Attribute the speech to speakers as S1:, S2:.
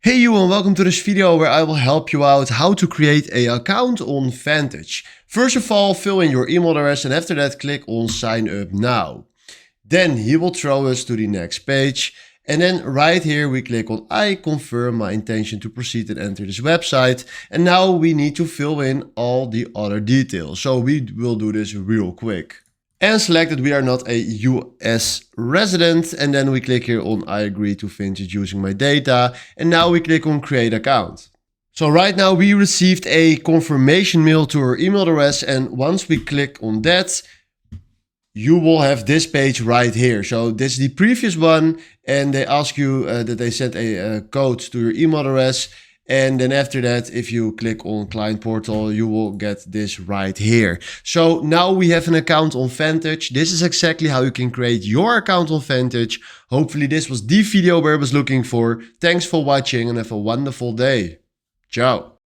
S1: Hey you, and welcome to this video where I will help you out how to create an account on Vantage. First of all, fill in your email address and after that click on sign up now. Then he will throw us to the next page. And then right here we click on I confirm my intention to proceed and enter this website. And now we need to fill in all the other details. So we will do this real quick. And select that we are not a US resident, and then we click here on I agree to Vantage using my data, and now we click on create account. So right now we received a confirmation mail to our email address, and once we click on that, you will have this page right here. So this is the previous one, and they ask you that they sent a code to your email address. And then after that, if you click on client portal, you will get this right here. So now we have an account on Vantage. This is exactly how you can create your account on Vantage. Hopefully this was the video where I was looking for. Thanks for watching and have a wonderful day. Ciao.